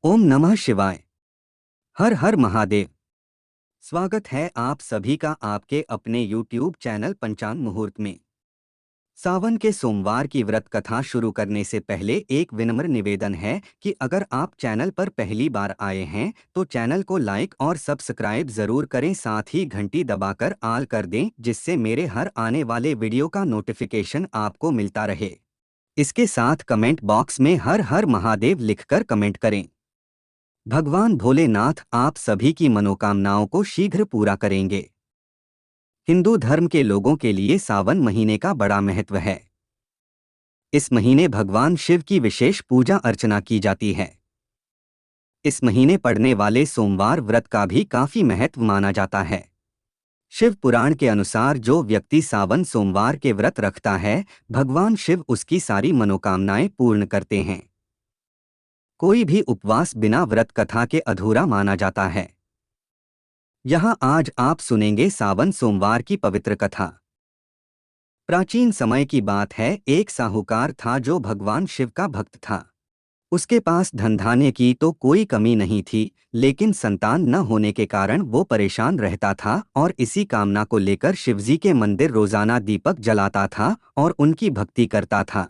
ओम नमः शिवाय। हर हर महादेव। स्वागत है आप सभी का आपके अपने YouTube चैनल पंचांग मुहूर्त में। सावन के सोमवार की व्रत कथा शुरू करने से पहले एक विनम्र निवेदन है कि अगर आप चैनल पर पहली बार आए हैं तो चैनल को लाइक और सब्सक्राइब जरूर करें, साथ ही घंटी दबाकर ऑल कर दें जिससे मेरे हर आने वाले वीडियो का नोटिफिकेशन आपको मिलता रहे। इसके साथ कमेंट बॉक्स में हर हर महादेव लिखकर कमेंट करें। भगवान भोलेनाथ आप सभी की मनोकामनाओं को शीघ्र पूरा करेंगे। हिंदू धर्म के लोगों के लिए सावन महीने का बड़ा महत्व है। इस महीने भगवान शिव की विशेष पूजा अर्चना की जाती है। इस महीने पड़ने वाले सोमवार व्रत का भी काफी महत्व माना जाता है। शिव पुराण के अनुसार जो व्यक्ति सावन सोमवार के व्रत रखता है, भगवान शिव उसकी सारी मनोकामनाएं पूर्ण करते हैं। कोई भी उपवास बिना व्रत कथा के अधूरा माना जाता है। यहाँ आज आप सुनेंगे सावन सोमवार की पवित्र कथा। प्राचीन समय की बात है, एक साहूकार था जो भगवान शिव का भक्त था। उसके पास धन धान्य की तो कोई कमी नहीं थी, लेकिन संतान न होने के कारण वो परेशान रहता था और इसी कामना को लेकर शिवजी के मंदिर रोजाना दीपक जलाता था और उनकी भक्ति करता था।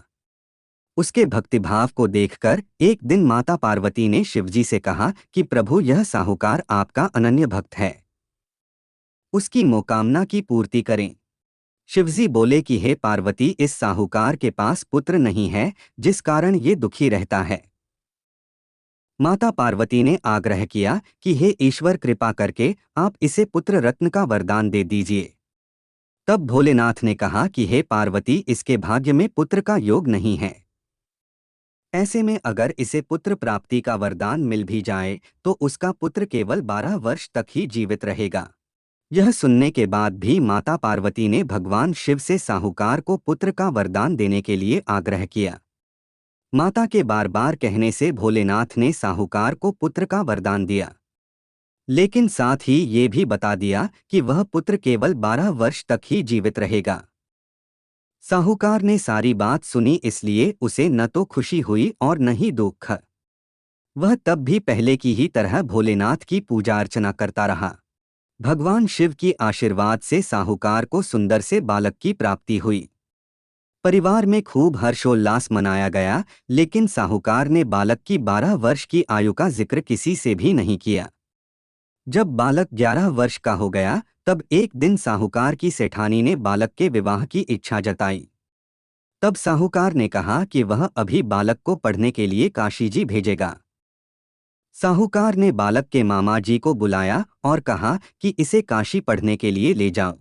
उसके भक्तिभाव को देखकर एक दिन माता पार्वती ने शिवजी से कहा कि प्रभु, यह साहूकार आपका अनन्य भक्त है, उसकी मनोकामना की पूर्ति करें। शिवजी बोले कि हे पार्वती, इस साहूकार के पास पुत्र नहीं है, जिस कारण ये दुखी रहता है। माता पार्वती ने आग्रह किया कि हे ईश्वर, कृपा करके आप इसे पुत्र रत्न का वरदान दे दीजिए। तब भोलेनाथ ने कहा कि हे पार्वती, इसके भाग्य में पुत्र का योग नहीं है। ऐसे में अगर इसे पुत्र प्राप्ति का वरदान मिल भी जाए तो उसका पुत्र केवल 12 वर्ष तक ही जीवित रहेगा। यह सुनने के बाद भी माता पार्वती ने भगवान शिव से साहूकार को पुत्र का वरदान देने के लिए आग्रह किया। माता के बार बार कहने से भोलेनाथ ने साहूकार को पुत्र का वरदान दिया, लेकिन साथ ही ये भी बता दिया कि वह पुत्र केवल 12 वर्ष तक ही जीवित रहेगा। साहूकार ने सारी बात सुनी, इसलिए उसे न तो खुशी हुई और न ही दुख। वह तब भी पहले की ही तरह भोलेनाथ की पूजा अर्चना करता रहा। भगवान शिव की आशीर्वाद से साहूकार को सुंदर से बालक की प्राप्ति हुई। परिवार में खूब हर्षोल्लास मनाया गया, लेकिन साहूकार ने बालक की 12 वर्ष की आयु का जिक्र किसी से भी नहीं किया। जब बालक 11 वर्ष का हो गया, तब एक दिन साहूकार की सेठानी ने बालक के विवाह की इच्छा जताई। तब साहूकार ने कहा कि वह अभी बालक को पढ़ने के लिए काशी जी भेजेगा। साहूकार ने बालक के मामा जी को बुलाया और कहा कि इसे काशी पढ़ने के लिए ले जाओ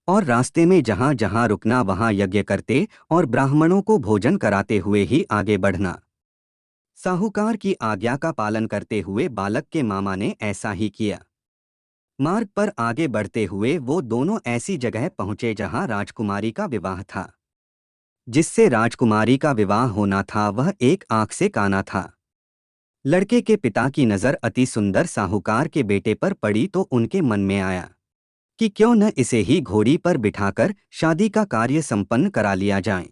और रास्ते में जहाँ जहाँ रुकना वहाँ यज्ञ करते और ब्राह्मणों को भोजन कराते हुए ही आगे बढ़ना। साहूकार की आज्ञा का पालन करते हुए बालक के मामा ने ऐसा ही किया। मार्ग पर आगे बढ़ते हुए वो दोनों ऐसी जगह पहुँचे जहाँ राजकुमारी का विवाह था। जिससे राजकुमारी का विवाह होना था वह एक आंख से काना था। लड़के के पिता की नज़र अति सुंदर साहूकार के बेटे पर पड़ी तो उनके मन में आया कि क्यों न इसे ही घोड़ी पर बिठाकर शादी का कार्य संपन्न करा लिया जाए।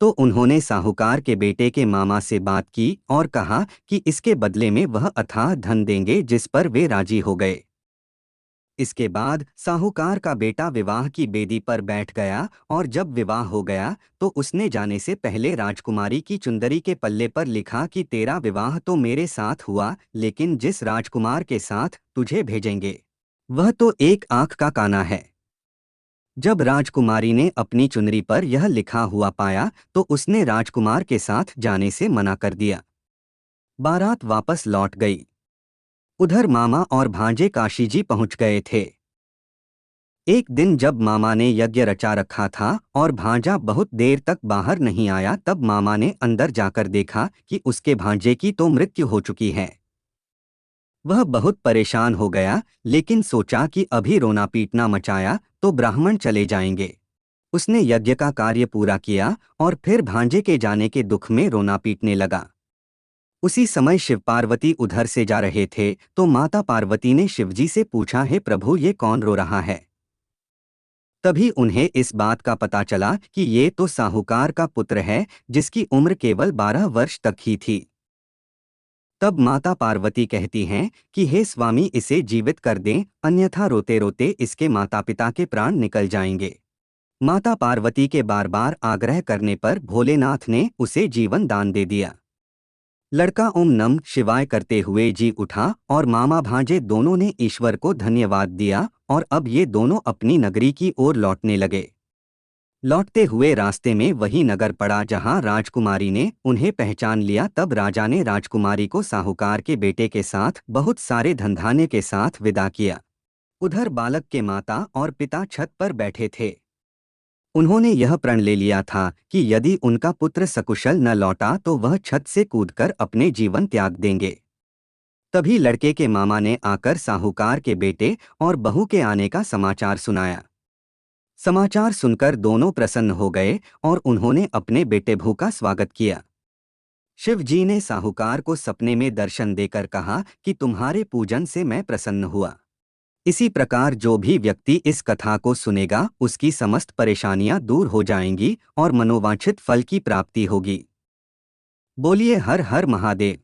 तो उन्होंने साहूकार के बेटे के मामा से बात की और कहा कि इसके बदले में वह अथाह धन देंगे, जिस पर वे राजी हो गए। इसके बाद साहूकार का बेटा विवाह की बेदी पर बैठ गया और जब विवाह हो गया तो उसने जाने से पहले राजकुमारी की चुंदरी के पल्ले पर लिखा कि तेरा विवाह तो मेरे साथ हुआ, लेकिन जिस राजकुमार के साथ तुझे भेजेंगे वह तो एक आंख का काना है। जब राजकुमारी ने अपनी चुनरी पर यह लिखा हुआ पाया तो उसने राजकुमार के साथ जाने से मना कर दिया। बारात वापस लौट गई। उधर मामा और भांजे काशी जी पहुंच गए थे। एक दिन जब मामा ने यज्ञ रचा रखा था और भांजा बहुत देर तक बाहर नहीं आया, तब मामा ने अंदर जाकर देखा कि उसके भांजे की तो मृत्यु हो चुकी है। वह बहुत परेशान हो गया, लेकिन सोचा कि अभी रोना पीटना मचाया तो ब्राह्मण चले जाएंगे। उसने यज्ञ का कार्य पूरा किया और फिर भांजे के जाने के दुख में रोना पीटने लगा। उसी समय शिव पार्वती उधर से जा रहे थे तो माता पार्वती ने शिवजी से पूछा, हे प्रभु, ये कौन रो रहा है? तभी उन्हें इस बात का पता चला कि ये तो साहूकार का पुत्र है, जिसकी उम्र केवल 12 वर्ष तक ही थी। तब माता पार्वती कहती हैं कि हे स्वामी, इसे जीवित कर दें, अन्यथा रोते रोते इसके माता पिता के प्राण निकल जाएंगे। माता पार्वती के बार बार आग्रह करने पर भोलेनाथ ने उसे जीवन दान दे दिया। लड़का ओम नमः शिवाय करते हुए जी उठा और मामा भांजे दोनों ने ईश्वर को धन्यवाद दिया और अब ये दोनों अपनी नगरी की ओर लौटने लगे। लौटते हुए रास्ते में वही नगर पड़ा जहां राजकुमारी ने उन्हें पहचान लिया। तब राजा ने राजकुमारी को साहूकार के बेटे के साथ बहुत सारे धनधान्य के साथ विदा किया। उधर बालक के माता और पिता छत पर बैठे थे। उन्होंने यह प्रण ले लिया था कि यदि उनका पुत्र सकुशल न लौटा तो वह छत से कूदकर अपने जीवन त्याग देंगे। तभी लड़के के मामा ने आकर साहूकार के बेटे और बहू के आने का समाचार सुनाया। समाचार सुनकर दोनों प्रसन्न हो गए और उन्होंने अपने बेटे भू का स्वागत किया। शिव जी ने साहूकार को सपने में दर्शन देकर कहा कि तुम्हारे पूजन से मैं प्रसन्न हुआ। इसी प्रकार जो भी व्यक्ति इस कथा को सुनेगा उसकी समस्त परेशानियां दूर हो जाएंगी और मनोवांछित फल की प्राप्ति होगी। बोलिए हर हर महादेव।